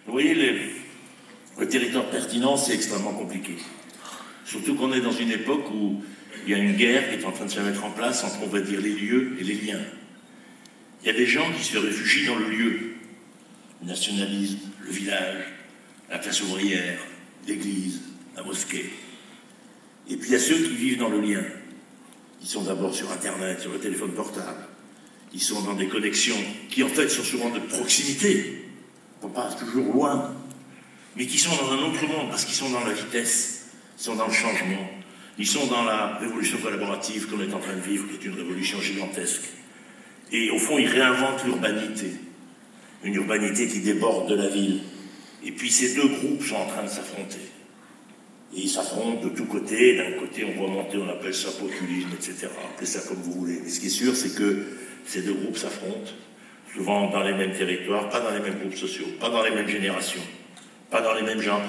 Vous voyez, le territoire pertinent, c'est extrêmement compliqué. Surtout qu'on est dans une époque où il y a une guerre qui est en train de se mettre en place entre, on va dire, les lieux et les liens. Il y a des gens qui se réfugient dans le lieu. Le nationalisme, le village, la classe ouvrière, l'église, la mosquée. Et puis il y a ceux qui vivent dans le lien. Ils sont d'abord sur Internet, sur le téléphone portable. Ils sont dans des connexions qui en fait sont souvent de proximité. On passe toujours loin. Mais qui sont dans un autre monde parce qu'ils sont dans la vitesse, ils sont dans le changement. Ils sont dans la révolution collaborative qu'on est en train de vivre, qui est une révolution gigantesque. Et au fond, ils réinventent l'urbanité. Une urbanité qui déborde de la ville. Et puis ces deux groupes sont en train de s'affronter. Et ils s'affrontent de tous côtés. D'un côté, on voit monter, on appelle ça populisme, etc. Appelez ça comme vous voulez. Mais ce qui est sûr, c'est que ces deux groupes s'affrontent, souvent dans les mêmes territoires, pas dans les mêmes groupes sociaux, pas dans les mêmes générations, pas dans les mêmes gens.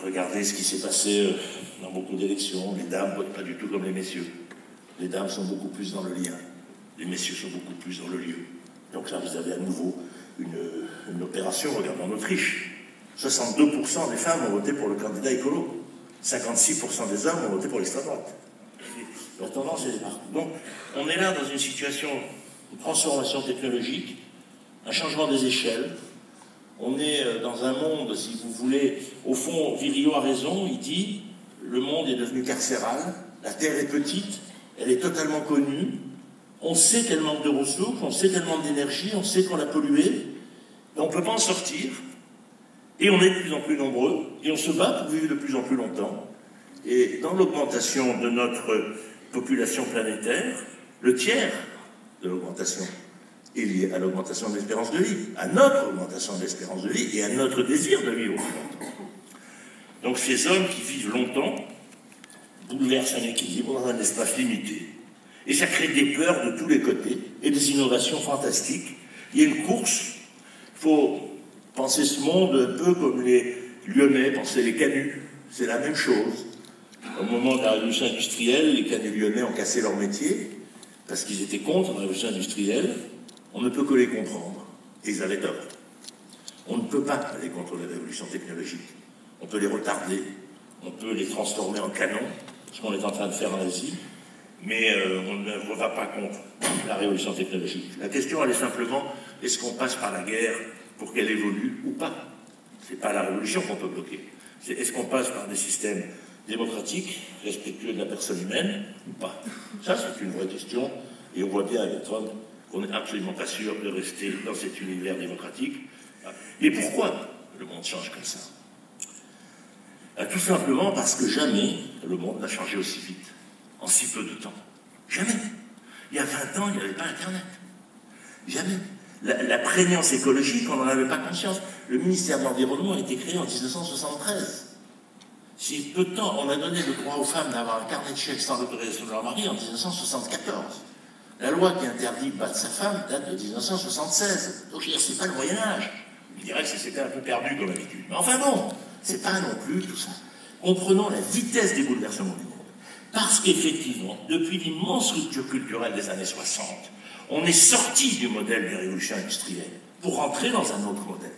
Regardez ce qui s'est passé dans beaucoup d'élections. Les dames ne votent pas du tout comme les messieurs. Les dames sont beaucoup plus dans le lien. Les messieurs sont beaucoup plus dans le lieu. Donc là, vous avez à nouveau une opération. Regardez en Autriche. 62% des femmes ont voté pour le candidat écolo. 56% des hommes ont voté pour l'extrême droite. La tendance est partout. Donc, on est là dans une situation de transformation technologique, un changement des échelles. On est dans un monde, si vous voulez, au fond, Virilio a raison, il dit, le monde est devenu carcéral, la Terre est petite, elle est totalement connue, on sait qu'elle manque de ressources, on sait qu'elle manque d'énergie, on sait qu'on l'a polluée, on ne peut pas en sortir, et on est de plus en plus nombreux, et on se bat pour vivre de plus en plus longtemps. Et dans l'augmentation de notre population planétaire, le tiers de l'augmentation est lié à l'augmentation de l'espérance de vie, à notre augmentation de l'espérance de vie et à notre désir de vivre plus longtemps. Donc ces hommes qui vivent longtemps bouleversent un équilibre dans un espace limité. Et ça crée des peurs de tous les côtés et des innovations fantastiques. Il y a une course, il faut penser ce monde un peu comme les Lyonnais pensaient les canuts, c'est la même chose. Au moment de la révolution industrielle, les canuts lyonnais ont cassé leur métier parce qu'ils étaient contre la révolution industrielle. On ne peut que les comprendre. Et ils avaient tort. On ne peut pas aller contre la révolution technologique. On peut les retarder, on peut les transformer en canons, ce qu'on est en train de faire en Asie, mais on ne va pas contre la révolution technologique. La question, elle est simplement, est-ce qu'on passe par la guerre pour qu'elle évolue ou pas? C'est pas la révolution qu'on peut bloquer. C'est est-ce qu'on passe par des systèmes démocratiques, respectueux de la personne humaine, ou pas? Ça, c'est une vraie question, et on voit bien avec Trump qu'on n'est absolument pas sûr de rester dans cet univers démocratique. Et pourquoi le monde change comme ça? Tout simplement parce que jamais le monde n'a changé aussi vite, en si peu de temps. Jamais. Il y a 20 ans, il n'y avait pas Internet. Jamais. La prégnance écologique, on n'en avait pas conscience. Le ministère de l'Environnement a été créé en 1973. Si peu de temps, on a donné le droit aux femmes d'avoir un carnet de chèques sans l'autorisation de leur mari en 1974. La loi qui interdit de battre sa femme date de 1976. Donc, je veux dire, c'est pas le Moyen-Âge. Je dirais que c'était un peu perdu comme habitude. Mais enfin non, c'est pas non plus tout ça. Comprenons la vitesse des bouleversements du monde. Parce qu'effectivement, depuis l'immense rupture culturelle des années 60, on est sorti du modèle des révolutions industrielles pour rentrer dans un autre modèle.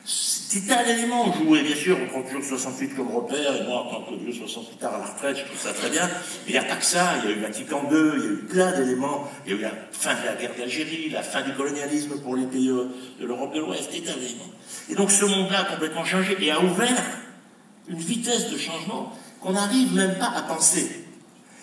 C'est un élément joué, bien sûr, on prend toujours 68 comme repère, et moi, en tant que vieux 68 tard à la retraite, je trouve ça très bien. Mais il n'y a pas que ça, il y a eu Vatican II, il y a eu plein d'éléments, il y a eu la fin de la guerre d'Algérie, la fin du colonialisme pour les pays de l'Europe de l'Ouest, c'est un élément. Et donc ce monde-là a complètement changé et a ouvert une vitesse de changement qu'on n'arrive même pas à penser.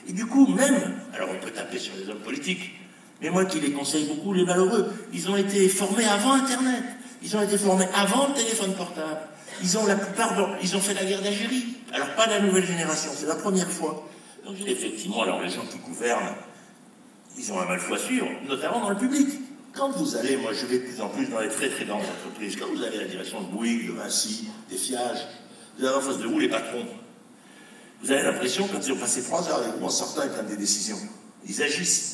Et du coup, même, alors on peut taper sur les hommes politiques, mais moi qui les conseille beaucoup, les malheureux, ils ont été formés avant Internet. Ils ont été formés avant le téléphone portable. Ils ont fait la guerre d'Algérie. Alors pas la nouvelle génération, c'est la première fois. Donc effectivement, alors les gens qui gouvernent, ils ont un mal fou à suivre, notamment dans le public. Quand vous allez, moi je vais de plus en plus dans les très très grandes entreprises, quand vous allez à la direction de Bouygues, de Vinci, des Fiage, vous avez en face de vous les patrons. Vous avez l'impression, quand ils ont passé 3 heures avec vous, en sortant, ils prennent des décisions. Ils agissent.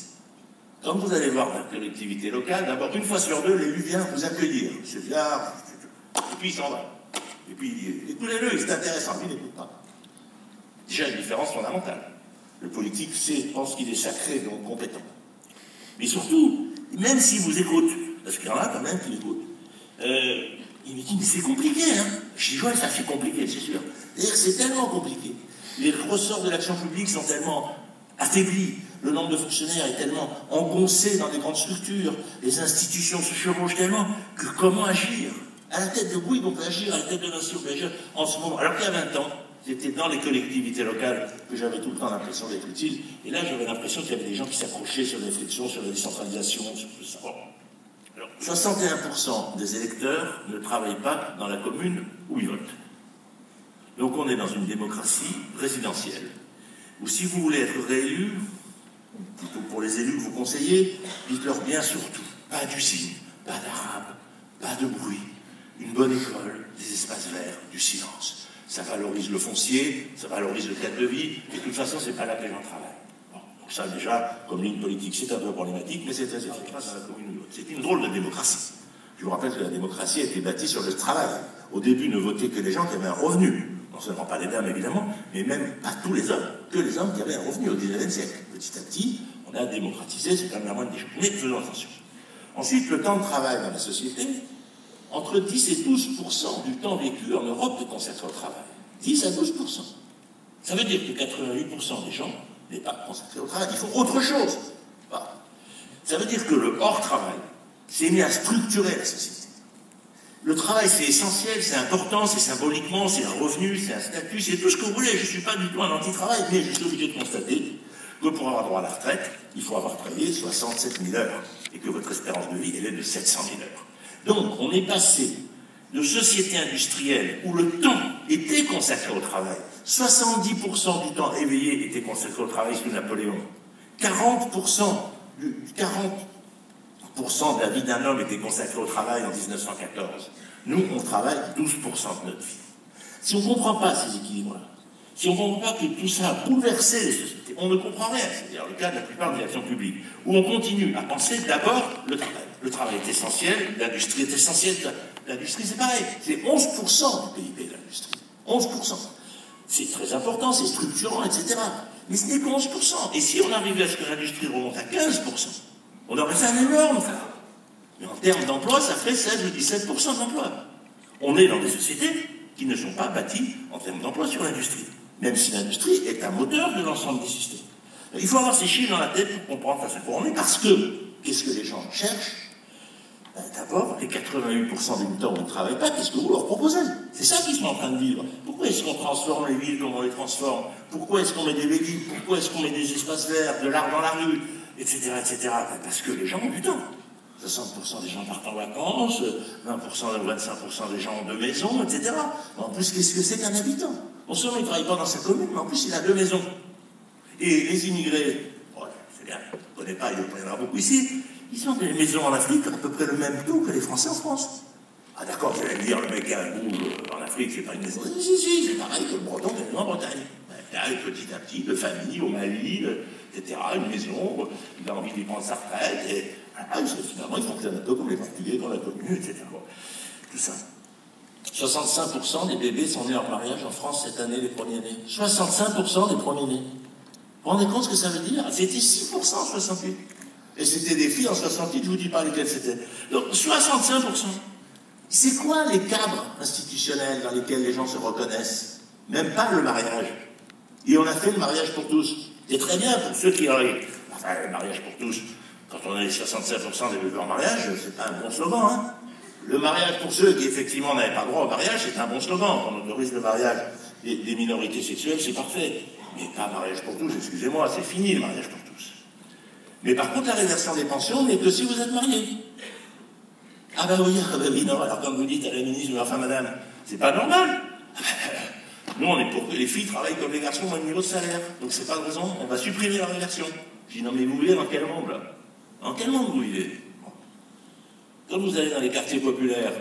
Quand vous allez voir la collectivité locale, d'abord, une fois sur deux, l'élu vient vous accueillir. C'est bien, et puis il s'en va. Et puis, écoutez-le, c'est intéressant, il n'écoute pas. Déjà, une différence fondamentale. Le politique pense qu'il est sacré, donc compétent. Mais surtout, même s'il vous écoute, parce qu'il y en a quand même qui l'écoutent, Il me dit, mais c'est compliqué, hein. Je dis, ouais, ça c'est compliqué, c'est sûr. C'est-à-dire, c'est tellement compliqué. Les ressorts de l'action publique sont tellement affaiblis. Le nombre de fonctionnaires est tellement engoncé dans les grandes structures. Les institutions se chevauchent tellement que comment agir? À la tête de Bouygues, on peut agir, à la tête de Vinci, on peut agir en ce moment. Alors qu'il y a 20 ans, c'était dans les collectivités locales que j'avais tout le temps l'impression d'être utile. Et là, j'avais l'impression qu'il y avait des gens qui s'accrochaient sur les réflexions, sur la décentralisation, sur tout ça. Bon. Alors, 61% des électeurs ne travaillent pas dans la commune où ils votent. Donc on est dans une démocratie présidentielle, où si vous voulez être réélu, plutôt pour les élus que vous conseillez, dites-leur bien surtout, pas d'usine, pas d'arabe, pas de bruit, une bonne école, des espaces verts, du silence. Ça valorise le foncier, ça valorise le cadre de vie, et de toute façon, c'est pas là que les gens travaillent. Bon, donc ça, déjà, comme ligne politique, c'est un peu problématique, mais c'est très efficace dans la commune ou l'autre. C'est une drôle de démocratie. Je vous rappelle que la démocratie a été bâtie sur le travail. Au début, ne votaient que les gens qui avaient un revenu. Non seulement pas les dames, évidemment, mais même pas tous les hommes, que les hommes qui avaient un revenu au XIXe siècle. Petit à petit, on a démocratisé, c'est quand même la moindre des choses. Mais faisons attention. Ensuite, le temps de travail dans la société, entre 10 et 12% du temps vécu en Europe est consacré au travail. 10 à 12%. Ça veut dire que 88% des gens n'est pas consacré au travail. Ils font autre chose. Voilà. Ça veut dire que le hors-travail s'est mis à structurer la société. Le travail, c'est essentiel, c'est important, c'est symboliquement, c'est un revenu, c'est un statut, c'est tout ce que vous voulez. Je ne suis pas du tout un anti-travail, mais je suis obligé de constater que pour avoir droit à la retraite, il faut avoir travaillé 67 000 heures et que votre espérance de vie, elle est de 700 000 heures. Donc, on est passé de société industrielle où le temps était consacré au travail. 70% du temps éveillé était consacré au travail sous Napoléon. 40% de la vie d'un homme était consacré au travail en 1914. Nous, on travaille 12% de notre vie. Si on ne comprend pas ces équilibres-là, si on ne comprend pas que tout ça a bouleversé les sociétés, on ne comprend rien. C'est-à-dire le cas de la plupart des actions publiques, où on continue à penser d'abord le travail. Le travail est essentiel, l'industrie est essentielle. L'industrie, c'est pareil. C'est 11% du PIB de l'industrie. 11%. C'est très important, c'est structurant, etc. Mais ce n'est que 11%. Et si on arrivait à ce que l'industrie remonte à 15%, on aurait fait un énorme travail. Mais en termes d'emploi, ça ferait 16 ou 17% d'emploi. On est dans des sociétés qui ne sont pas bâties en termes d'emploi sur l'industrie. Même si l'industrie est un moteur de l'ensemble des systèmes. Il faut avoir ces chiffres dans la tête pour comprendre à ce qu'on est, parce que, qu'est-ce que les gens cherchent? D'abord, les 88% des militants ne travaillent pas, qu'est-ce que vous leur proposez? C'est ça qu'ils sont en train de vivre. Pourquoi est-ce qu'on transforme les villes comme on les transforme? Pourquoi est-ce qu'on met des véhicules? Pourquoi est-ce qu'on met des espaces verts, de l'art dans la rue, etc., etc. Parce que les gens ont du temps. 60% des gens partent en vacances, 20% ou 25% des gens ont 2 maisons, etc. En plus, qu'est-ce que c'est qu'un habitant? Non seulement il ne travaille pas dans sa commune, mais en plus il a 2 maisons. Et les immigrés, bon, c'est bien, je ne connais pas, il y en a beaucoup ici, ils ont des maisons en Afrique à peu près le même taux que les Français en France. Ah d'accord, vous allez me dire, le mec a un goût en Afrique, c'est pas une maison. Si, c'est pareil que le Breton, mais en Bretagne. Petit à petit, de famille au Mali, etc., une maison, il a envie d'y prendre sa retraite, et finalement il fonctionne un peu comme les Portugais dans la commune, etc. Tout ça. 65% des bébés sont nés hors mariage en France cette année, les premiers-nés. 65% des premiers-nés. Vous vous rendez compte ce que ça veut dire? C'était 6% en 68. Et c'était des filles en 68, je vous dis pas lesquelles c'était. Donc 65%. C'est quoi les cadres institutionnels dans lesquels les gens se reconnaissent? Même pas le mariage. Et on a fait le mariage pour tous. C'est très bien pour ceux qui arrivent. Enfin, le mariage pour tous, quand on a les 65% des bébés en mariage, c'est pas un bon slogan, hein. Le mariage pour ceux qui effectivement n'avaient pas droit au mariage, c'est un bon slogan. Quand on autorise le mariage des minorités sexuelles, c'est parfait. Mais pas mariage pour tous, excusez-moi, c'est fini le mariage pour tous. Mais par contre, la réversion des pensions n'est que si vous êtes marié. Ah ben oui, non, alors quand vous dites à la ministre, enfin madame, c'est pas normal. Nous, on est pour que les filles travaillent comme les garçons au même niveau de salaire. Donc c'est pas de raison, on va supprimer la réversion. Je dis non mais vous vivez dans quel monde là? Dans quel monde vous vivez? Quand vous allez dans les quartiers populaires,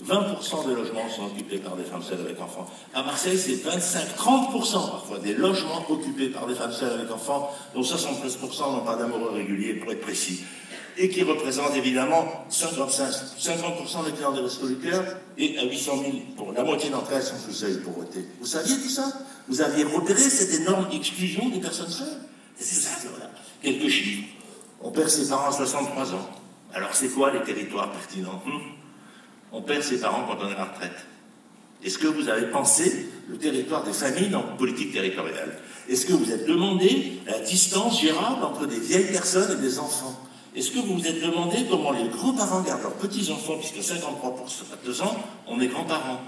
20% des logements sont occupés par des femmes seules avec enfants. À Marseille, c'est 25-30% parfois des logements occupés par des femmes seules avec enfants, dont 73% n'ont pas d'amoureux réguliers, pour être précis. Et qui représentent évidemment 50% des clients des Restos du Cœur, et à 800 000, pour la moitié d'entre elles sont sous seuil de pauvreté. Vous saviez tout ça? Vous aviez repéré cette énorme exclusion des personnes seules? C'est ça, voilà. Quelques chiffres. On perd ses parents à 63 ans. Alors c'est quoi les territoires pertinents? On perd ses parents quand on est à la retraite. Est-ce que vous avez pensé le territoire des familles dans la politique territoriale? Est-ce que vous êtes demandé la distance gérable entre des vieilles personnes et des enfants? Est-ce que vous vous êtes demandé comment les grands-parents gardent leurs petits-enfants, puisque 53% ans, on est grands-parents?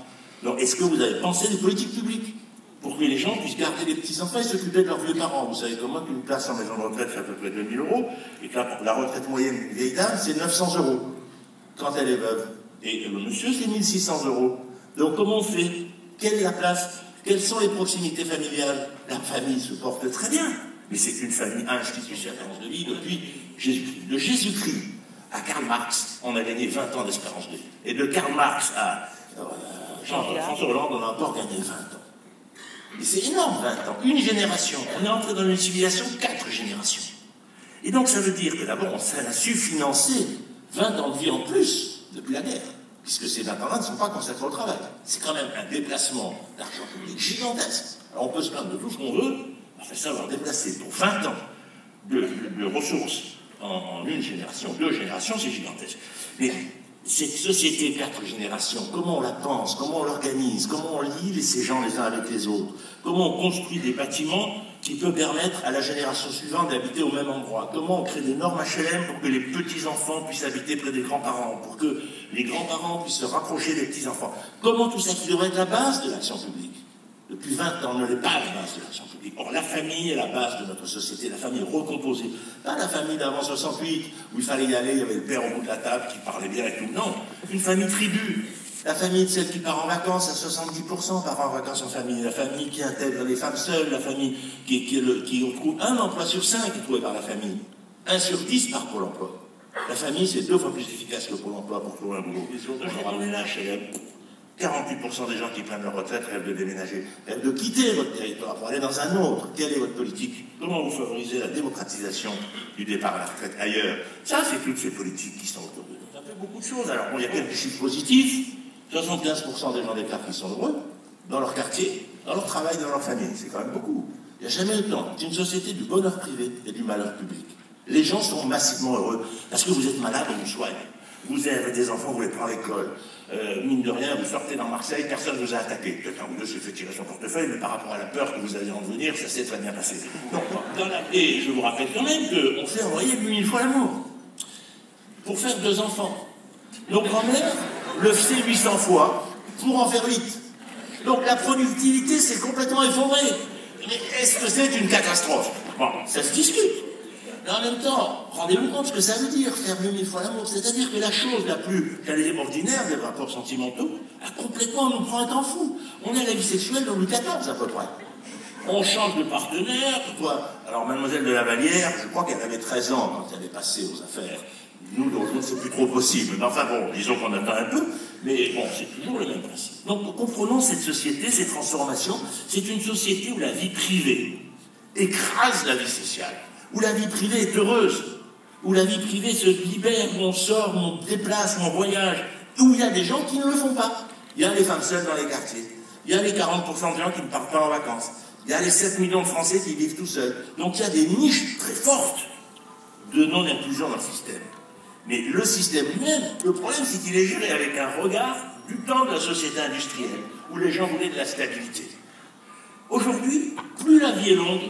Donc, est-ce que vous avez pensé des politiques publiques pour que les gens puissent garder les petits-enfants et s'occuper de leurs vieux parents? Vous savez comment qu'une place en maison de retraite fait à peu près 2 000 €, et que la retraite moyenne d'une vieille dame, c'est 900 € quand elle est veuve. Et le monsieur, c'est 1 600 €. Donc, comment on fait? Quelle est la place? Quelles sont les proximités familiales? La famille se porte très bien, mais c'est une famille institutionnelle de vie depuis Jésus-Christ. De Jésus-Christ à Karl Marx, on a gagné 20 ans d'espérance de vie. Et de Karl Marx à François Hollande, on a encore gagné 20 ans. Et c'est énorme, 20 ans. Une génération. On est entré dans une civilisation, 4 générations. Et donc, ça veut dire que d'abord, ça a su financer 20 ans de vie en plus depuis la guerre, puisque ces 20 ans-là ne sont pas consacrés au travail. C'est quand même un déplacement d'argent public gigantesque. Alors, on peut se plaindre de tout ce qu'on veut, enfin, savoir déplacer pour 20 ans de ressources en une génération, 2 générations, c'est gigantesque. Mais cette société 4 générations, comment on la pense, comment on l'organise, comment on lie ces gens les uns avec les autres, comment on construit des bâtiments qui peuvent permettre à la génération suivante d'habiter au même endroit, comment on crée des normes HLM pour que les petits-enfants puissent habiter près des grands-parents, pour que les grands-parents puissent se rapprocher des petits-enfants. Comment tout ça qui devrait être la base de l'action publique? Depuis 20 ans, on ne l'est pas la base de l'action publique. Or, la famille est la base de notre société, la famille recomposée. Pas la famille d'avant 68, où il fallait y aller, il y avait le père au bout de la table qui parlait bien et tout. Non, une famille tribu. La famille de celle qui part en vacances, à 70% part en vacances en famille. La famille qui intègre les femmes seules, la famille qui trouve un emploi sur 5 qui est trouvé par la famille. 1 sur 10 par Pôle emploi. La famille, c'est 2 fois plus efficace que Pôle emploi pour trouver un boulot. On est là, HLM. 48% des gens qui prennent leur retraite rêvent de déménager, rêvent de quitter votre territoire pour aller dans un autre. Quelle est votre politique? Comment vous favorisez la démocratisation du départ à la retraite ailleurs? Ça, c'est toutes ces politiques qui sont autour de nous. Ça fait beaucoup de choses. Alors, bon, il y a quelques chiffres positifs. 75% des gens déclarent qu'ils sont heureux dans leur quartier, dans leur travail, dans leur famille. C'est quand même beaucoup. Il n'y a jamais eu de temps. C'est une société du bonheur privé et du malheur public. Les gens sont massivement heureux parce que vous êtes malade, on vous soigne. Vous avez des enfants, vous les prenez à l'école. Mine de rien, vous sortez dans Marseille, personne ne vous a attaqué. Peut-être un ou deux s'est fait tirer son portefeuille, mais par rapport à la peur que vous allez en devenir, ça s'est très bien passé. Donc, et je vous rappelle quand même qu'on fait en moyenne 8000 fois l'amour pour faire 2 enfants. Nos grands-mères le faisaient 800 fois pour en faire 8. Donc la productivité s'est complètement effondrée. Mais est-ce que c'est une catastrophe? Bon, ça se discute. Mais en même temps, rendez-vous compte ce que ça veut dire, faire 8000 fois l'amour. C'est-à-dire que la chose la plus, j'allais dire, ordinaire des rapports sentimentaux, a complètement nous prend un temps fou. On est à la vie sexuelle dans Louis XIV à peu près. On change de partenaire, quoi. Alors, Mademoiselle de la Vallière, je crois qu'elle avait 13 ans quand elle est passée aux affaires. Nous, donc, c'est plus trop possible. Mais enfin bon, disons qu'on attend un peu, mais bon, c'est toujours le même principe. Donc, comprenons cette société, ces transformations. C'est une société où la vie privée écrase la vie sociale, où la vie privée est heureuse, où la vie privée se libère, où on sort, où on déplace, où on voyage, où il y a des gens qui ne le font pas. Il y a les femmes seules dans les quartiers. Il y a les 40% de gens qui ne partent pas en vacances. Il y a les 7 millions de Français qui vivent tout seuls. Donc il y a des niches très fortes de non-inclusion dans le système. Mais le système lui-même, le problème c'est qu'il est géré avec un regard du temps de la société industrielle, où les gens voulaient de la stabilité. Aujourd'hui, plus la vie est longue,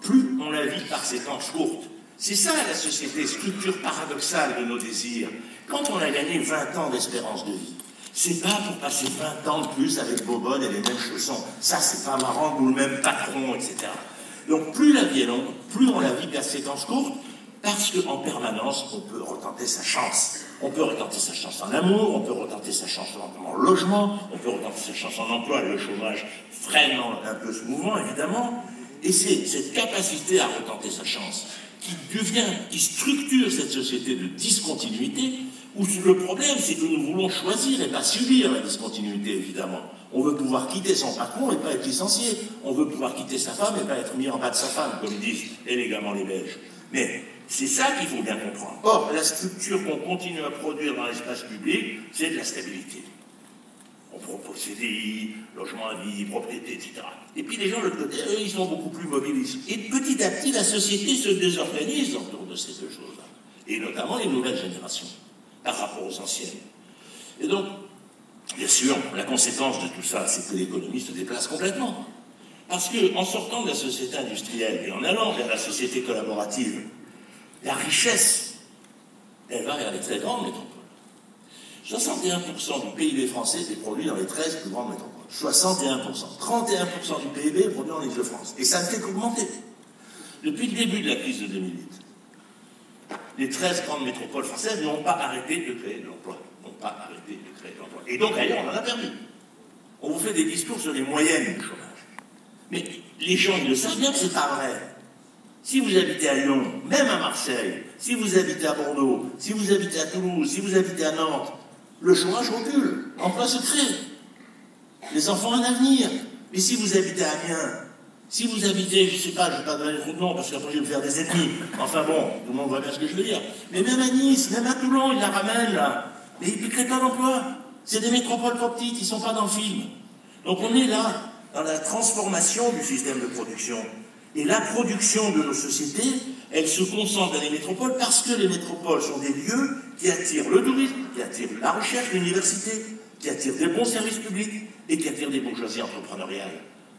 plus on la vit par séquences courtes. C'est ça la société, structure paradoxale de nos désirs. Quand on a gagné 20 ans d'espérance de vie, c'est pas pour passer 20 ans de plus avec Bobonne et les mêmes chaussons. Ça, c'est pas marrant, ou le même patron, etc. Donc, plus la vie est longue, plus on la vit par séquences courtes, parce qu'en permanence, on peut retenter sa chance. On peut retenter sa chance en amour, on peut retenter sa chance en logement, on peut retenter sa chance en emploi. Le chômage freine un peu ce mouvement, évidemment. Et c'est cette capacité à retenter sa chance qui structure cette société de discontinuité, où le problème, c'est que nous voulons choisir et pas subir la discontinuité, évidemment. On veut pouvoir quitter son patron et pas être licencié. On veut pouvoir quitter sa femme et pas être mis en bas de sa femme, comme disent élégamment les Belges. Mais c'est ça qu'il faut bien comprendre. Or, la structure qu'on continue à produire dans l'espace public, c'est de la stabilité. On propose CDI, logement à vie, propriété, etc. Et puis les gens, de l'autre côté, eux, ils sont beaucoup plus mobiles. Et petit à petit, la société se désorganise autour de ces 2 choses-là. Et notamment les nouvelles générations, par rapport aux anciennes. Et donc, bien sûr, la conséquence de tout ça, c'est que l'économie se déplace complètement. Parce qu'en sortant de la société industrielle et en allant vers la société collaborative, la richesse, elle va vers les très grandes métropoles. 61% du PIB français est produit dans les 13 plus grandes métropoles. 61%. 31% du PIB est produit en Île-de-France. Et ça ne fait qu'augmenter. Depuis le début de la crise de 2008, les 13 grandes métropoles françaises n'ont pas arrêté de créer de l'emploi. N'ont pas arrêté de créer de l'emploi. Et donc, ailleurs, on en a perdu. On vous fait des discours sur les moyennes du chômage. Mais les gens, ils le savent bien que c'est pas vrai. Si vous habitez à Lyon, même à Marseille, si vous habitez à Bordeaux, si vous habitez à Toulouse, si vous habitez à Nantes, le chômage recule, l'emploi se crée. Les enfants ont un avenir. Mais si vous habitez à Amiens, si vous habitez, je ne sais pas, je ne vais pas donner trop de noms parce qu'après je vais me faire des ennemis. Enfin bon, tout le monde voit bien ce que je veux dire. Mais même à Nice, même à Toulon, ils la ramènent là. Mais ils ne créent pas d'emploi. C'est des métropoles trop petites, ils ne sont pas dans le film. Donc on est là, dans la transformation du système de production. Et la production de nos sociétés, elle se concentre dans les métropoles parce que les métropoles sont des lieux qui attirent le tourisme, qui attirent la recherche, l'université, qui attirent des bons services publics et qui attirent des bourgeoisies entrepreneuriales,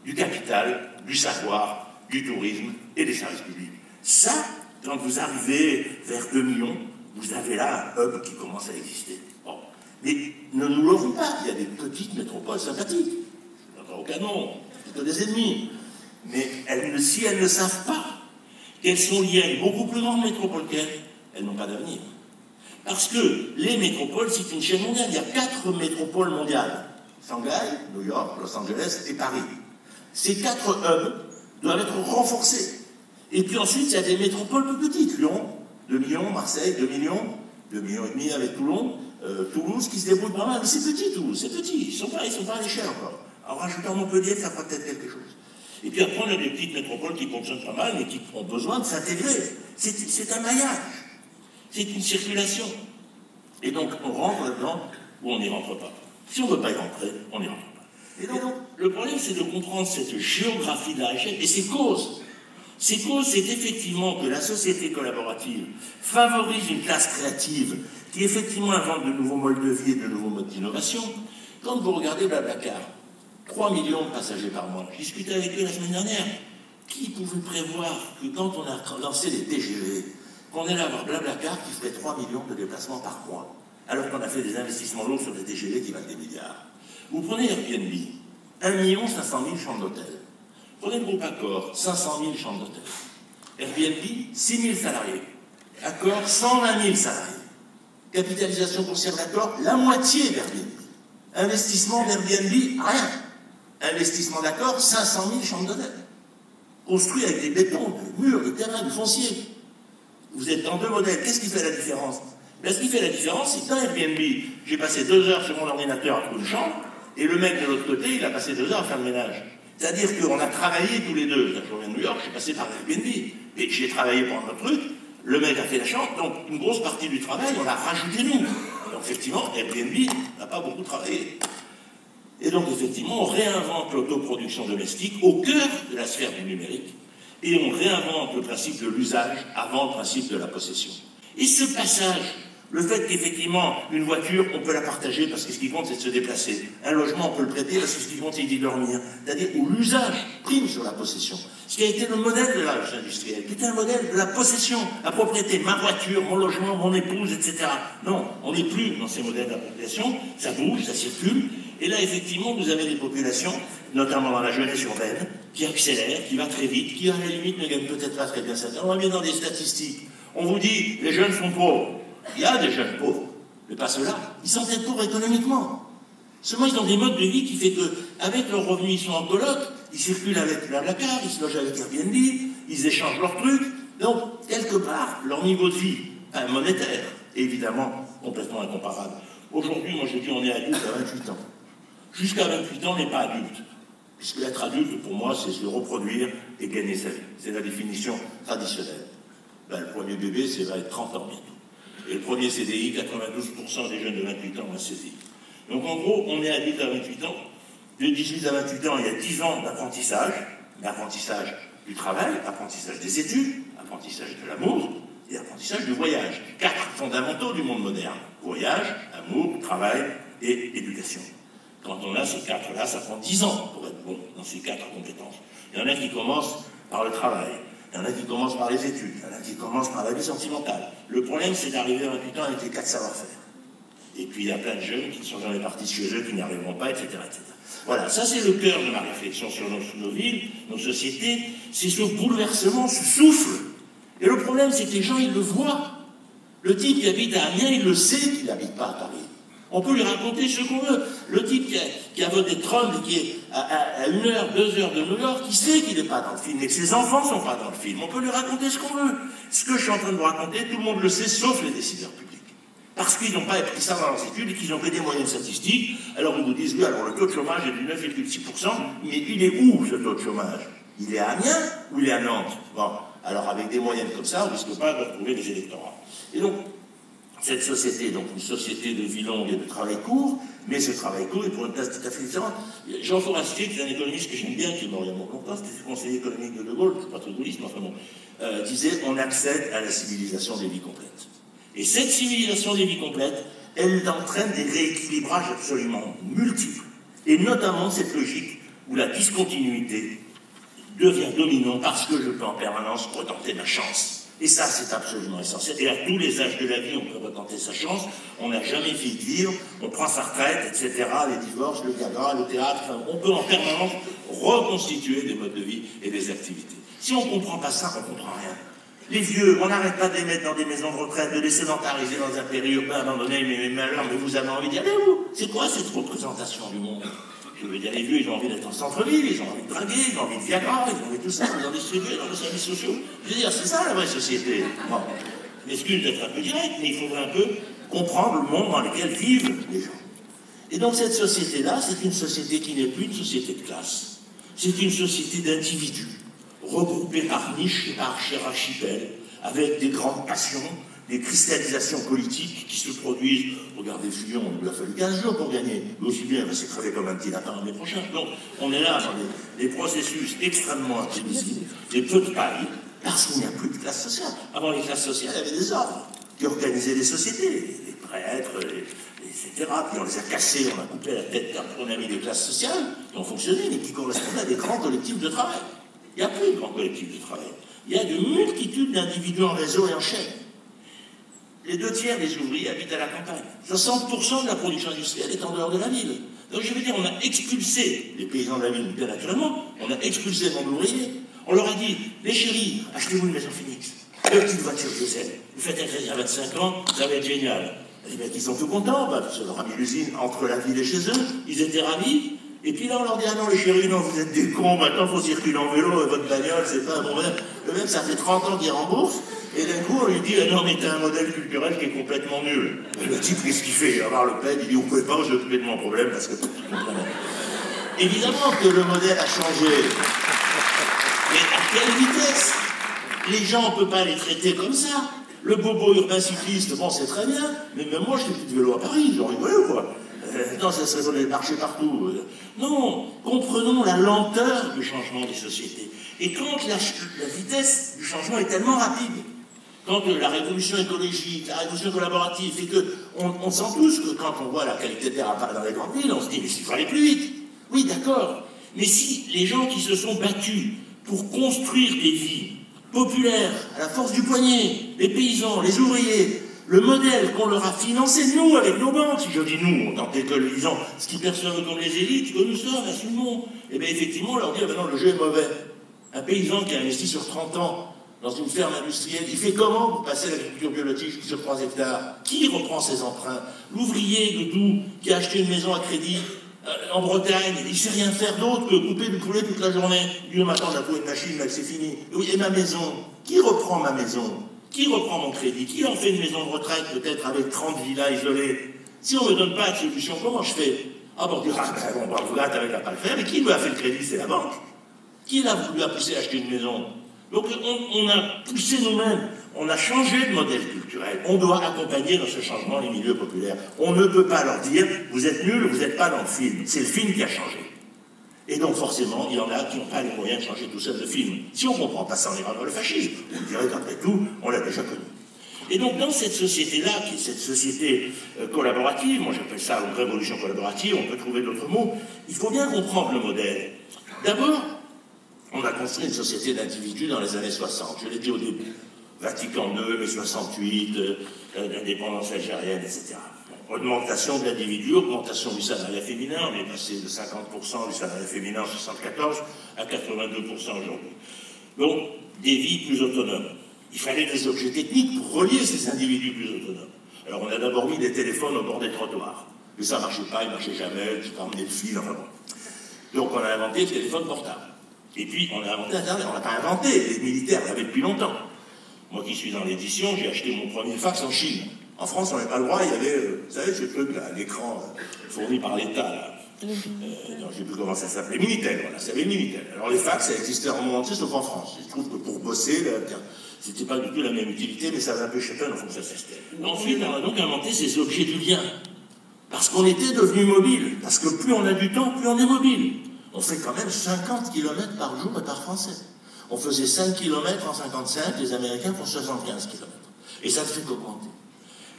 du capital, du savoir, du tourisme et des services publics. Ça, quand vous arrivez vers 2 millions, vous avez là un hub qui commence à exister. Bon. Mais ne nous leurrons pas, il y a des petites métropoles sympathiques. Je n'en ai aucun nom, plutôt des ennemis. Mais si elles ne savent pas qu'elles sont liées à une beaucoup plus grande métropole qu'elles, elles n'ont pas d'avenir. Parce que les métropoles, c'est une chaîne mondiale. Il y a 4 métropoles mondiales. Shanghai, New York, Los Angeles et Paris. Ces 4 hubs doivent être renforcés. Et puis ensuite, il y a des métropoles plus petites. Lyon, 2 millions, Marseille, 2 millions, 2 millions et demi avec Toulon, Toulouse qui se débrouille pas mal. Mais c'est petit, Toulouse, c'est petit. Ils sont pas à l'échelle encore. En rajoutant Montpellier, ça fera peut-être quelque chose. Et puis après, on a des petites métropoles qui fonctionnent pas mal, mais qui ont besoin de s'intégrer. C'est un maillage. C'est une circulation. Et donc, on rentre là-dedans ou on n'y rentre pas. Si on ne veut pas y rentrer, on n'y rentre pas. Et donc, le problème, c'est de comprendre cette géographie de la richesse et ses causes. Ses causes, c'est effectivement que la société collaborative favorise une classe créative qui, effectivement, invente de nouveaux modes de vie et de nouveaux modes d'innovation. Quand vous regardez Blablacar, 3 millions de passagers par mois. J'ai discuté avec eux la semaine dernière. Qui pouvait prévoir que quand on a lancé les TGV, qu'on allait avoir Blablacar qui ferait 3 millions de déplacements par mois, alors qu'on a fait des investissements lourds sur des TGV qui valent des milliards. Vous prenez Airbnb, 1 500 000 chambres d'hôtel. Prenez le groupe Accor, 500 000 chambres d'hôtel. Airbnb, 6 000 salariés. Accor, 120 000 salariés. Capitalisation boursière d'Accor, la moitié d'Airbnb. Investissement d'Airbnb, rien. Investissement d'Accor, 500 000 chambres d'hôtel. Construit avec des bétons, des murs, des terrains, du foncier. Vous êtes dans 2 modèles. Qu'est-ce qui fait la différence? Ben, ce qui fait la différence, c'est que dans Airbnb, j'ai passé 2 heures sur mon ordinateur à trouver une chambre, et le mec de l'autre côté, il a passé 2 heures à faire le ménage. C'est-à-dire qu'on a travaillé tous les deux. Je reviens de New York, j'ai passé par Airbnb. Et j'ai travaillé pour un autre truc, le mec a fait la chambre, donc une grosse partie du travail, on l'a rajouté nous. Donc effectivement, Airbnb n'a pas beaucoup travaillé. Et donc, effectivement, on réinvente l'autoproduction domestique au cœur de la sphère du numérique et on réinvente le principe de l'usage avant le principe de la possession. Et ce passage, le fait qu'effectivement, une voiture, on peut la partager parce que ce qui compte, c'est de se déplacer. Un logement, on peut le prêter parce que ce qui compte, c'est d'y dormir. C'est-à-dire où l'usage prime sur la possession. Ce qui a été le modèle de l'âge industriel, qui était un modèle de la possession, la propriété, ma voiture, mon logement, mon épouse, etc. Non, on n'est plus dans ces modèles d'appropriation, ça bouge, ça circule. Et là, effectivement, vous avez des populations, notamment dans la jeunesse urbaine, qui accélèrent, qui va très vite, qui, à la limite, ne gagnent peut-être pas très bien sa vie. On va bien dans des statistiques. On vous dit, les jeunes sont pauvres. Il y a des jeunes pauvres, mais pas ceux-là. Ils sont peut-être pauvres économiquement. Seulement, ils ont des modes de vie qui fait qu'avec leurs revenus, ils sont en coloc, ils circulent avec Blablacar, ils se logent avec Airbnb, ils échangent leurs trucs. Donc, quelque part, leur niveau de vie monétaire est évidemment complètement incomparable. Aujourd'hui, moi, je dis, on est adulte à 28 ans. Jusqu'à 28 ans, on n'est pas adulte. Puisque être adulte, pour moi, c'est se reproduire et gagner sa vie. C'est la définition traditionnelle. Ben, le premier bébé, ça va être 30 ans bientôt. Et le premier CDI, 92% des jeunes de 28 ans ont un CDI. Donc en gros, on est adulte à 28 ans. De 18 à 28 ans, il y a 10 ans d'apprentissage. L'apprentissage du travail, apprentissage des études, apprentissage de l'amour et apprentissage du voyage. 4 fondamentaux du monde moderne. Voyage, amour, travail, et éducation. Quand on a ces quatre-là, ça prend 10 ans pour être bon dans ces quatre compétences. Il y en a qui commencent par le travail, il y en a qui commencent par les études, il y en a qui commencent par la vie sentimentale. Le problème, c'est d'arriver à 28 ans avec les 4 savoir-faire. Et puis il y a plein de jeunes qui ne sont jamais partis chez eux, qui n'y arriveront pas, etc., etc. Voilà, ça c'est le cœur de ma réflexion sur nos villes, nos sociétés, c'est ce bouleversement, ce souffle. Et le problème, c'est que les gens, ils le voient. Le type qui habite à Amiens, il le sait qu'il n'habite pas à Paris. On peut lui raconter ce qu'on veut. Le type qui a voté Trump et qui est à 1 heure, 2 heures de New York, qui sait qu'il n'est pas dans le film et que ses enfants ne sont pas dans le film. On peut lui raconter ce qu'on veut. Ce que je suis en train de vous raconter, tout le monde le sait, sauf les décideurs publics. Parce qu'ils n'ont pas appris ça dans leurs études et qu'ils ont fait des moyennes statistiques. Alors ils vous disent, oui, alors le taux de chômage est de 9,6%, mais il est où ce taux de chômage? Il est à Amiens ou il est à Nantes? Bon, alors avec des moyennes comme ça, on ne risque pas de retrouver les électorats. Et donc, cette société, donc une société de vie longue et de travail court, mais ce travail court est pour une place tout à fait différente. Jean Forestier, qui est un économiste que j'aime bien, qui est mort il y a longtemps, c'était le conseiller économique de De Gaulle, c'est pas trop gaulliste, mais enfin bon, disait on accède à la civilisation des vies complètes. Et cette civilisation des vies complètes, elle entraîne des rééquilibrages absolument multiples, et notamment cette logique où la discontinuité devient dominante parce que je peux en permanence retenter ma chance. Et ça, c'est absolument essentiel. Et à tous les âges de la vie, on peut retenter sa chance. On n'a jamais fait de vivre, on prend sa retraite, etc., les divorces, le Viagra, le théâtre, enfin, on peut en permanence reconstituer des modes de vie et des activités. Si on ne comprend pas ça, on ne comprend rien. Les vieux, on n'arrête pas de les mettre dans des maisons de retraite, de les sédentariser dans un périurbain, à un moment donné, mais malheur, mais vous avez envie d'y aller où? C'est quoi cette représentation du monde? Je veux dire, les vieux, ils ont envie d'être en centre-ville, ils ont envie de draguer, ils ont envie de Viagra, ils ont envie de tout ça, ils ont distribué dans les services sociaux. Je veux dire, c'est ça la vraie société. Bon, je m'excuse d'être un peu direct, mais il faudrait un peu comprendre le monde dans lequel vivent les gens. Et donc cette société-là, c'est une société qui n'est plus une société de classe. C'est une société d'individus, regroupés par niches et par archipels, avec des grandes passions, des cristallisations politiques qui se produisent. Regardez Fillon, il lui a fallu 15 jours pour gagner. Mais aussi bien, il va s'écraser comme un petit lapin l'année prochaine. Donc, on est là dans des processus extrêmement imprévisibles, des peu de paris, parce qu'il n'y a plus de classe sociale. Avant les classes sociales, il y avait des ordres qui organisaient les sociétés, les prêtres, etc. Puis on les a cassés, on a coupé la tête, on a mis des classes sociales qui ont fonctionné, mais qui correspondaient à des grands collectifs de travail. Il n'y a plus de grands collectifs de travail. Il y a de multitudes d'individus en réseau et en chaîne. Les 2/3 des ouvriers habitent à la campagne. 60% de la production industrielle est en dehors de la ville. Donc je veux dire, on a expulsé les paysans de la ville, bien naturellement, on a expulsé le monde ouvrier. On leur a dit, les chéris, achetez-vous une maison Phoenix, une petite voiture diesel, vous faites un crédit à 25 ans, ça va être génial. Les mecs, ils sont tout contents, parce qu'on leur a mis l'usine entre la ville et chez eux, ils étaient ravis. Et puis là, on leur dit, ah non, les chéris, non, vous êtes des cons, maintenant, il faut circuler en vélo, et votre bagnole, c'est pas un bon même. Le même, ça fait 30 ans qu'il rembourse. Et d'un coup, on lui dit, ah non, mais t'as un modèle culturel qui est complètement nul. Et le type, qu'est-ce qu'il fait? Il va voir le père, il dit, vous pouvez pas vous occuper de mon problème parce que... Évidemment que le modèle a changé. Mais à quelle vitesse? Les gens, on ne peut pas les traiter comme ça. Le bobo urbain cycliste, bon, c'est très bien, mais même moi, je fais plus de vélo à Paris, j'en rigole ou quoi? Non, ça serait des marchés partout. Non, comprenons la lenteur du changement des sociétés. Et quand la vitesse du changement est tellement rapide, quand la révolution écologique, la révolution collaborative fait que on sent tous que quand on voit la qualité de l'air apparaître dans les grandes villes, on se dit mais il faut aller plus vite. Oui, d'accord. Mais si les gens qui se sont battus pour construire des vies populaires, à la force du poignet, les paysans, les ouvriers, le modèle qu'on leur a financé, nous, avec nos banques, si je dis nous, en tant qu'économisants, ce qui perçoivent comme les élites, que nous sommes, assumons, et bien effectivement, on leur dit, ah ben non, le jeu est mauvais. Un paysan qui a investi sur 30 ans dans une ferme industrielle, il fait comment pour passer à l'agriculture biologique sur 3 hectares? Qui reprend ses emprunts? L'ouvrier de Doubs qui a acheté une maison à crédit en Bretagne, il ne sait rien faire d'autre que couper du poulet toute la journée. Lui, maintenant, on a trouvé une machine, mais c'est fini. Oui, et ma maison? Qui reprend ma maison? Qui reprend mon crédit? Qui en fait une maison de retraite, peut-être avec 30 villas isolées? Si on ne me donne pas de solution, comment je fais? Ah bon, on dira, bon, vous n'avez pas le faire, mais qui lui a fait le crédit? C'est la banque. Qui lui a poussé à acheter une maison? Donc on a poussé nous-mêmes, on a changé de modèle culturel. On doit accompagner dans ce changement les milieux populaires. On ne peut pas leur dire, vous êtes nuls, vous n'êtes pas dans le film. C'est le film qui a changé. Et donc forcément, il y en a qui n'ont pas les moyens de changer tout seul le film. Si on ne comprend pas ça, on ira dans le fascisme. Vous me direz qu'après tout, on l'a déjà connu. Et donc dans cette société-là, qui est cette société collaborative, moi j'appelle ça une révolution collaborative, on peut trouver d'autres mots, il faut bien comprendre le modèle. D'abord, on a construit une société d'individus dans les années 60, je l'ai dit au début. Vatican II, mai 68, l'indépendance algérienne, etc. Augmentation de l'individu, augmentation du salariat féminin, on est passé de 50% du salariat féminin en 1974 à 82% aujourd'hui. Donc, des vies plus autonomes. Il fallait des objets techniques pour relier ces individus plus autonomes. Alors on a d'abord mis des téléphones au bord des trottoirs. Mais ça ne marchait pas, il ne marchait jamais, je pas emmené le fil, enfin bon. Donc on a inventé le téléphone portable. Et puis on a inventé Internet, on n'a pas inventé, les militaires l'avaient depuis longtemps. Moi qui suis dans l'édition, j'ai acheté mon premier fax en Chine. En France, on n'avait pas le droit, il y avait, vous savez, ce truc là, l'écran fourni par l'État, là. Non, je ne sais plus comment ça s'appelait, Minitel, voilà, ça avait Minitel. Alors les fax, ça existait en monde entier, sauf en France. Je trouve que pour bosser, c'était pas du tout la même utilité, mais ça avait un peu chacun, donc ça s'estait. Ensuite, on a donc inventé ces objets du lien. Parce qu'on était devenu mobile. Parce que plus on a du temps, plus on est mobile. On fait quand même 50 km par jour et par Français. On faisait 5 km en 55, les Américains font 75 km. Et ça ne fait qu'augmenter.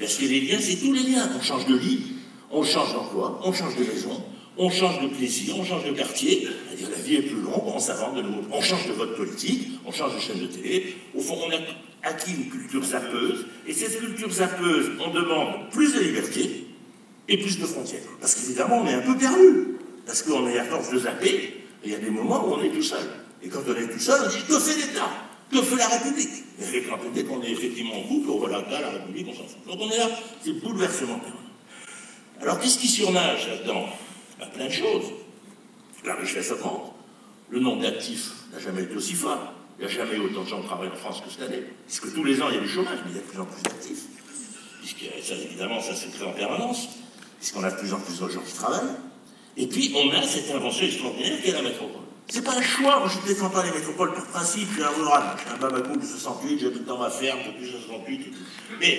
Parce que les liens, c'est tous les liens. On change de lit, on change d'emploi, on change de maison, on change de plaisir, on change de quartier. C'est-à-dire la vie est plus longue, on s'invente de nouveau. On change de vote politique, on change de chaîne de télé. Au fond, on a acquis une culture zappeuse. Et cette culture zappeuse, on demande plus de liberté et plus de frontières. Parce qu'évidemment, on est un peu perdu. Parce qu'on est à force de zapper, et il y a des moments où on est tout seul. Et quand on est tout seul, on dit que fait l'État? Que fait la République? Et quand dès qu'on est effectivement en couple, on voit l'État, la République, on s'en fout. Donc on est là, c'est le bouleversement permanent. Alors qu'est-ce qui surnage là-dedans? Plein de choses. La richesse augmente. Le nombre d'actifs n'a jamais été aussi fort. Il n'y a jamais eu autant de gens qui travaillent en France que cette année. Puisque tous les ans, il y a du chômage, mais il y a de plus en plus d'actifs. Puisque ça, évidemment, ça se crée en permanence. Puisqu'on a de plus en plus de gens qui travaillent. Et puis, on a cette invention extraordinaire qu'est la métropole. C'est pas un choix, moi je ne défends pas les métropoles par principe, je suis un rural, je suis un babacou de 68, j'habite dans ma ferme depuis 68 et tout. Mais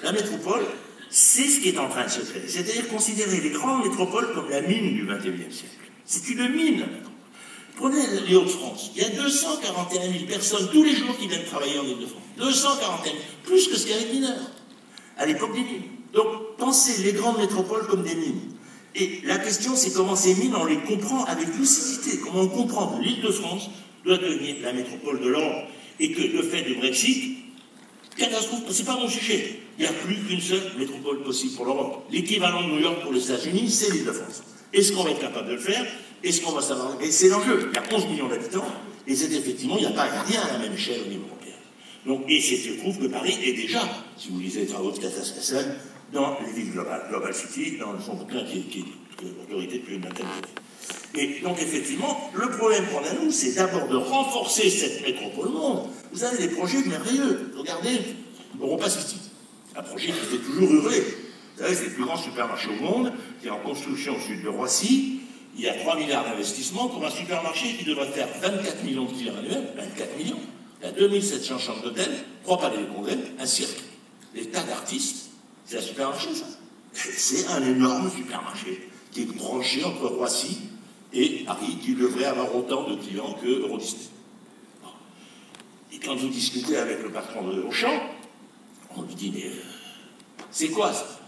la métropole, c'est ce qui est en train de se créer. C'est-à-dire considérer les grandes métropoles comme la mine du XXIe siècle. C'est une mine, la métropole. Prenez les Hauts-de-France, il y a 241 000 personnes tous les jours qui viennent travailler en Île-de-France. 241 000, plus que ce qu'il y avait de mineurs, à l'époque des mines. Donc pensez les grandes métropoles comme des mines. Et la question, c'est comment ces mines, on les comprend avec lucidité. Comment on comprend que l'Île-de-France doit devenir la métropole de l'Europe. Et que le fait du Brexit, catastrophe, c'est pas mon sujet. Il n'y a plus qu'une seule métropole possible pour l'Europe. L'équivalent de New York pour les États-Unis, c'est l'Île-de-France. Est-ce qu'on va être capable de le faire? Est-ce qu'on va savoir? Et c'est l'enjeu. Il y a 11 millions d'habitants, et c'est effectivement, il n'y a rien à la même échelle au niveau européen. Donc, et je trouve que Paris est déjà, si vous lisez les travaux de Cassel, dans les villes globales, Global City, dans son bouquin qui est l'autorité depuis une vingtaine d'années. Et donc, effectivement, le problème qu'on a, nous, c'est d'abord de renforcer cette métropole monde. Vous avez des projets merveilleux. Regardez, Europa City, un projet qui fait toujours hurler. Vous savez, c'est le plus grand supermarché au monde, qui est en construction au sud de Roissy. Il y a 3 milliards d'investissements pour un supermarché qui devrait faire 24 millions de clients annuels, 24 millions. Il y a 2700 chambres d'hôtel, 3 palais de congrès, un cirque, des tas d'artistes. C'est un supermarché, ça. C'est un énorme supermarché qui est branché entre Roissy et Paris, qui devrait avoir autant de clients que Euro Disney. Et quand vous discutez avec le patron de Auchan, on lui dit, mais c'est quoi ça?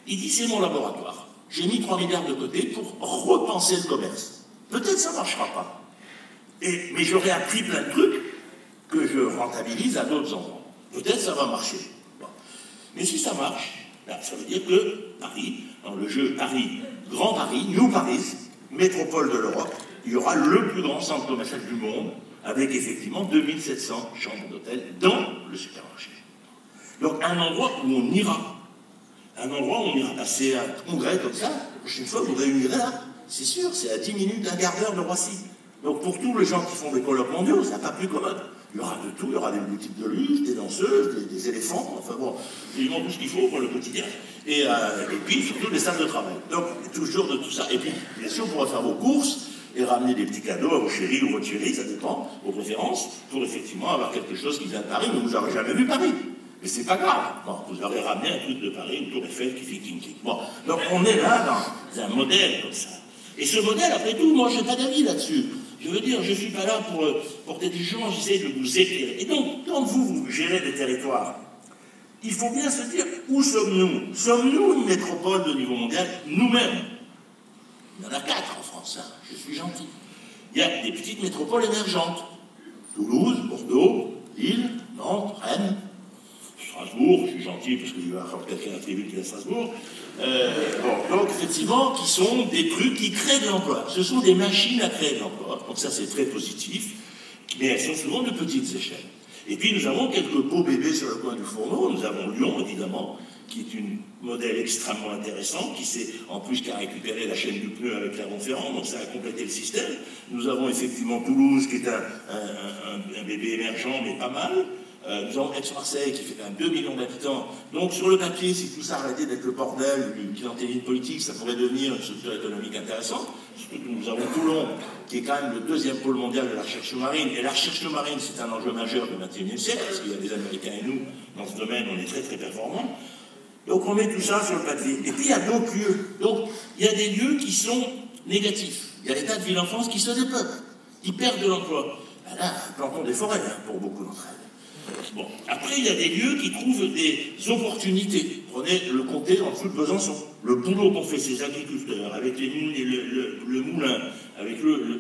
Il dit, c'est mon laboratoire. J'ai mis 3 milliards de côté pour repenser le commerce. Peut-être ça ne marchera pas. Mais j'aurais appris plein de trucs que je rentabilise à d'autres endroits. Peut-être ça va marcher. Mais si ça marche, là, ça veut dire que Paris, dans le jeu Paris, Grand Paris, New Paris, métropole de l'Europe, il y aura le plus grand centre commercial du monde, avec effectivement 2700 chambres d'hôtel dans le supermarché. Donc un endroit où on ira. Un endroit où on ira passer un congrès comme ça, la prochaine fois vous réunirez là, c'est sûr, c'est à 10 minutes, un quart d'heure de Roissy. Donc pour tous les gens qui font des colloques mondiaux, ça n'a pas plus commode. Il y aura de tout, il y aura des boutiques de luxe, des danseuses, des éléphants, enfin bon, évidemment tout ce qu'il faut pour le quotidien. Et puis surtout des salles de travail. Donc toujours de tout ça. Et puis bien sûr, vous pourrez faire vos courses et ramener des petits cadeaux à vos chéris ou votre chérie, ça dépend, vos préférences, pour effectivement avoir quelque chose qui vient de Paris, mais vous n'aurez jamais vu Paris. Mais c'est pas grave. Bon, vous aurez ramené un truc de Paris, une tour Eiffel qui fait clic-clic. Bon, donc on est là dans un modèle comme ça. Et ce modèle, après tout, moi je n'ai pas d'avis là-dessus. Je veux dire, je ne suis pas là pour porter du jugement, j'essaie de vous éclairer. Et donc, quand vous gérez des territoires, il faut bien se dire, où sommes-nous? Sommes-nous une métropole de niveau mondial? Nous-mêmes. Il y en a 4 en France, hein, je suis gentil. Il y a des petites métropoles émergentes. Toulouse, Bordeaux, Lille, Nantes, Rennes, Strasbourg, je suis gentil parce que je vais avoir quelqu'un à tribune qui est à Strasbourg. Donc effectivement, qui sont des trucs qui créent de l'emploi. Ce sont des machines à créer de l'emploi. Donc ça c'est très positif, mais elles sont souvent de petites échelles. Et puis nous avons quelques beaux bébés sur le coin du fourneau. Nous avons Lyon, évidemment, qui est un modèle extrêmement intéressant, qui sait en plus qu'à récupérer la chaîne du pneu avec Clermont-Ferrand, donc ça a complété le système. Nous avons effectivement Toulouse, qui est un bébé émergent, mais pas mal. Nous avons Aix-Marseille, qui fait quand même 2 millions d'habitants. Donc sur le papier, si tout ça arrêtait d'être le bordel d'une clientélisme politique, ça pourrait devenir une structure économique intéressante. Surtout que nous avons Toulon, qui est quand même le 2e pôle mondial de la recherche sous-marine. Et la recherche sous-marine, c'est un enjeu majeur du XXIe siècle, parce qu'il y a des Américains et nous, dans ce domaine, on est très très performants. Donc on met tout ça sur le papier. Et puis il y a d'autres lieux. Donc il y a des lieux qui sont négatifs. Il y a des tas de villes en France qui se dépeuplent, qui perdent de l'emploi. Ben là, plantons des forêts, hein, pour beaucoup d'entre elles. Bon. Après, il y a des lieux qui trouvent des opportunités. Prenez le comté en dessous de Besançon. Le boulot qu'ont fait ces agriculteurs avec le moulin, avec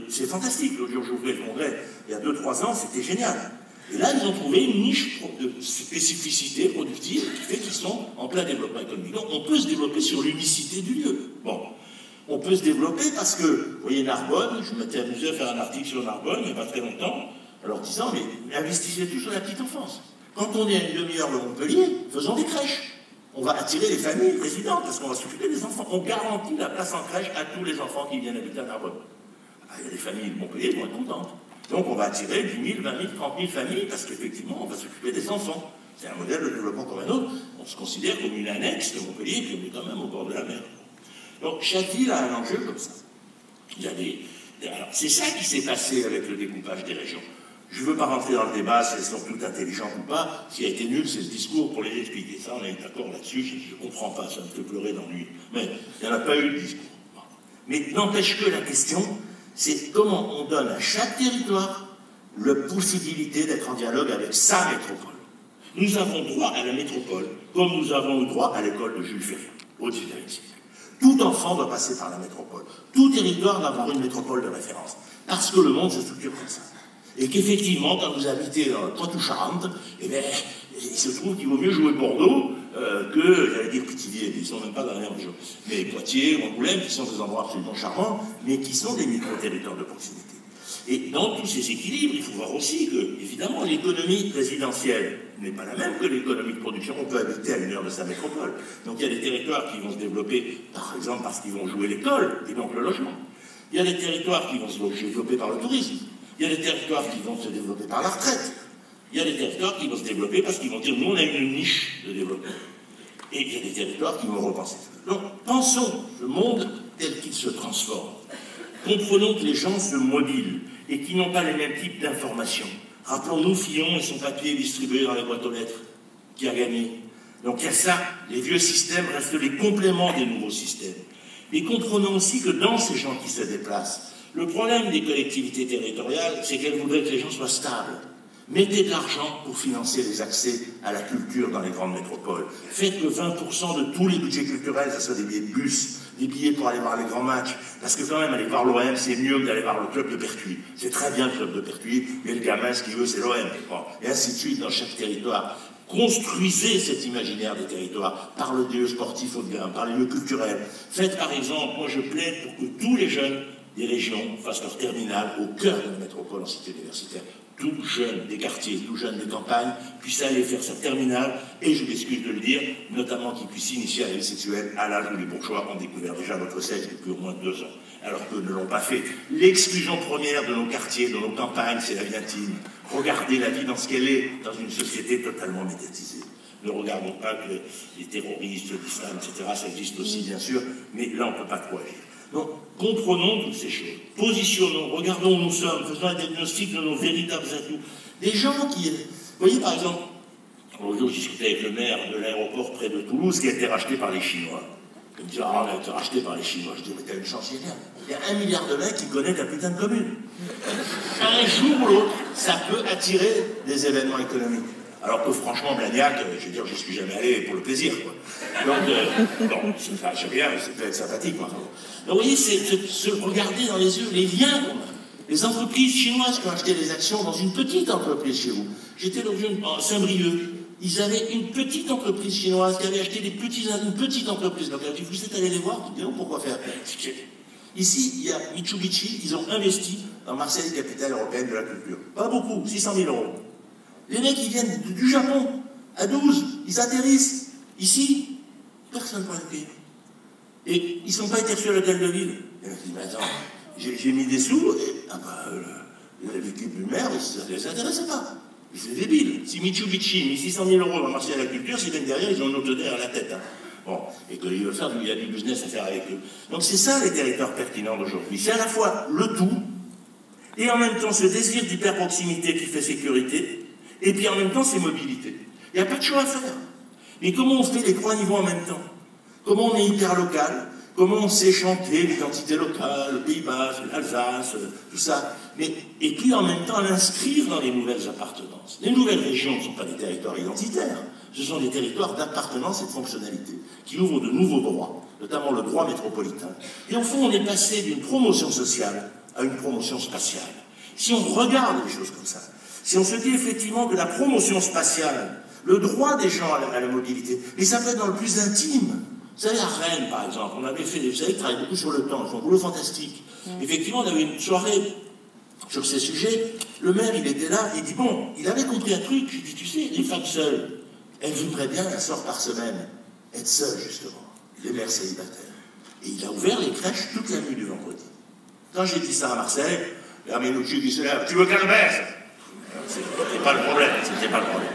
c'est fantastique. L'autre jour, j'ouvrais le congrès, il y a 2-3 ans, c'était génial. Et là, ils ont trouvé une niche de spécificité productive qui fait qu'ils sont en plein développement économique. Donc, on peut se développer sur l'unicité du lieu. Bon. On peut se développer parce que, vous voyez, Narbonne, je m'étais amusé à faire un article sur Narbonne il n'y a pas très longtemps, alors disant, mais investissez tous sur la petite enfance. Quand on est à une demi-heure de Montpellier, faisons des crèches. On va attirer les familles résidentes parce qu'on va s'occuper des enfants. On garantit la place en crèche à tous les enfants qui viennent habiter à Narbonne. Ah, il y a des familles de Montpellier qui vont être contentes. Donc on va attirer 10 000, 20 000, 30 000 familles parce qu'effectivement, on va s'occuper des enfants. C'est un modèle de développement comme un autre. On se considère comme une annexe de Montpellier, puis on est quand même au bord de la mer. Donc chaque ville a un enjeu comme ça. Il y a alors, c'est ça qui s'est passé avec le découpage des régions. Je ne veux pas rentrer dans le débat si elles sont toutes intelligentes ou pas. Ce qui a été nul, c'est ce discours pour les expliquer. Ça, on est d'accord là-dessus. Je ne comprends pas, ça me fait pleurer d'ennui. Mais il n'y en a pas eu de discours. Mais n'empêche que la question, c'est comment on donne à chaque territoire la possibilité d'être en dialogue avec sa métropole. Nous avons droit à la métropole, comme nous avons le droit à l'école de Jules Ferry, au XIXe siècle. Tout enfant doit passer par la métropole. Tout territoire doit avoir une métropole de référence. Parce que le monde se structure comme ça. Et qu'effectivement, quand vous habitez dans le Poitou-Charentes, eh bien, il se trouve qu'il vaut mieux jouer Bordeaux que, j'allais dire Pithiviers, ils ne sont même pas dans la même région. Mais Poitiers, Angoulême, qui sont des endroits absolument charmants, mais qui sont des micro-territoires de proximité. Et dans tous ces équilibres, il faut voir aussi que, évidemment, l'économie résidentielle n'est pas la même que l'économie de production. On peut habiter à 1 heure de sa métropole. Donc il y a des territoires qui vont se développer, par exemple, parce qu'ils vont jouer l'école, et donc le logement. Il y a des territoires qui vont se développer par le tourisme. Il y a des territoires qui vont se développer par la retraite. Il y a des territoires qui vont se développer parce qu'ils vont dire, nous, on a une niche de développement. Et il y a des territoires qui vont repenser. Donc, pensons le monde tel qu'il se transforme. Comprenons que les gens se modulent et qu'ils n'ont pas les mêmes types d'informations. Rappelons-nous Fillon et son papier distribué dans les boîtes aux lettres, qui a gagné. Donc il y a ça, les vieux systèmes restent les compléments des nouveaux systèmes. Mais comprenons aussi que dans ces gens qui se déplacent, le problème des collectivités territoriales, c'est qu'elles voudraient que les gens soient stables. Mettez de l'argent pour financer les accès à la culture dans les grandes métropoles. Faites que 20% de tous les budgets culturels, ça soit des billets de bus, des billets pour aller voir les grands matchs. Parce que quand même, aller voir l'OM, c'est mieux que d'aller voir le club de Pertuis. C'est très bien le club de Pertuis, mais le gamin, ce qu'il veut, c'est l'OM. Bon. Et ainsi de suite dans chaque territoire. Construisez cet imaginaire des territoires par le lieu sportif haut de gamme, par les lieux culturels. Faites par exemple, moi je plaide pour que tous les jeunes des régions fassent leur terminale au cœur de la métropole en cité universitaire. Tout jeune des quartiers, tout jeune des campagnes puisse aller faire sa terminale, et je m'excuse de le dire, notamment qu'il puisse s'initier à la vie sexuelle à l'âge où les bourgeois ont découvert déjà votre sexe depuis au moins 2 ans, alors qu'eux ne l'ont pas fait. L'exclusion première de nos quartiers, de nos campagnes, c'est la vie intime. Regardez la vie dans ce qu'elle est, dans une société totalement médiatisée. Ne regardons pas que les terroristes, l'islam, etc., ça existe aussi, bien sûr, mais là, on ne peut pas trop agir. Donc, comprenons toutes ces choses, positionnons, regardons où nous sommes, faisons un diagnostic de nos véritables atouts. Des gens qui... Vous voyez, par exemple, l'autre jour, je discutais avec le maire de l'aéroport près de Toulouse qui a été racheté par les Chinois. Il me dit, ah, on a été racheté par les Chinois. Je dis, mais t'as une chance géniale. Il y a 1 milliard de mecs qui connaissent la putain de commune. Un jour ou l'autre, ça peut attirer des événements économiques. Alors que franchement, Blagnac, je veux dire, je suis jamais allé pour le plaisir, quoi. Donc, bon, j'aime bien, c'est peut-être sympathique, moi. Donc, vous voyez, c'est se regarder dans les yeux, les liens qu'on a. Les entreprises chinoises qui ont acheté des actions dans une petite entreprise chez vous. J'étais dans Saint-Brieuc. Ils avaient une petite entreprise chinoise qui avait acheté une petite entreprise. Donc, vous êtes allé les voir, vous dites non, pourquoi faire? Ici, il y a Mitsubishi, ils ont investi dans Marseille, capitale européenne de la culture. Pas beaucoup, 600 000 €. Les mecs, ils viennent du Japon, à 12, ils atterrissent. Ici, personne ne prend le pied. Et ils ne sont pas été reçus à l'hôtel de ville. Et je dis, mais attends, j'ai mis des sous, et l'équipe du maire, ça ne les intéressait pas. C'est débile. Si Mitsubishi met 600 000 € dans Marseille à la culture, s'ils viennent derrière, ils ont une autre tonnerre à la tête. Hein. Bon, et qu'il veut faire, il y a du business à faire avec eux. Donc c'est ça les territoires pertinents d'aujourd'hui. C'est à la fois le tout, et en même temps ce désir d'hyper-proximité qui fait sécurité, et puis en même temps c'est mobilité. Il n'y a pas de choix à faire. Mais comment on fait les trois niveaux en même temps? Comment on est hyper local? Comment on sait chanter l'identité locale, le Pays Basque, l'Alsace, tout ça, et puis en même temps l'inscrire dans les nouvelles appartenances. Les nouvelles régions ne sont pas des territoires identitaires, ce sont des territoires d'appartenance et de fonctionnalité, qui ouvrent de nouveaux droits, notamment le droit métropolitain. Et au fond, on est passé d'une promotion sociale à une promotion spatiale. Si on regarde les choses comme ça, si on se dit effectivement que la promotion spatiale, le droit des gens à la mobilité, mais ça peut être dans le plus intime. Vous savez, à Rennes, par exemple, on avait fait, vous savez, ils travaillent beaucoup sur le temps, ils font un boulot fantastique. Effectivement, on avait une soirée sur ces sujets. Le maire, il était là, il dit, bon, il avait compris un truc, il dit, tu sais, les femmes seules, elles voudraient bien un soir par semaine être seules, justement, les mères célibataires. Et il a ouvert les crèches toute la nuit du vendredi. Quand j'ai dit ça à Marseille, la Menucci qui se lève, tu veux qu'elle baisse? C'était pas le problème, c'était pas le problème.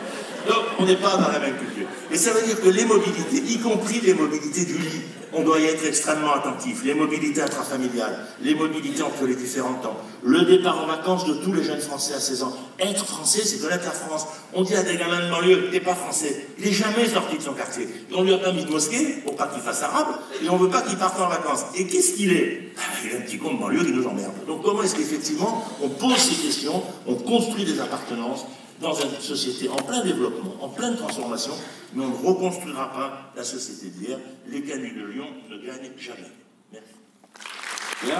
Donc, on n'est pas dans la même culture. Et ça veut dire que les mobilités, y compris les mobilités du lit, on doit y être extrêmement attentif. Les mobilités intrafamiliales, les mobilités entre les différents temps, le départ en vacances de tous les jeunes Français à 16 ans. Être français, c'est connaître la France. On dit à des gamins de banlieue, t'es pas français. Il n'est jamais sorti de son quartier. Et on lui a pas mis de mosquée, pour pas qu'il fasse arabe, et on veut pas qu'il parte en vacances. Et qu'est-ce qu'il est? Il a un petit con de banlieue qui nous emmerde. Donc comment est-ce qu'effectivement, on pose ces questions, on construit des appartenances, dans une société en plein développement, en pleine transformation, mais on ne reconstruira pas la société d'hier. Les canuts de Lyon ne gagnent jamais. Merci. Bien.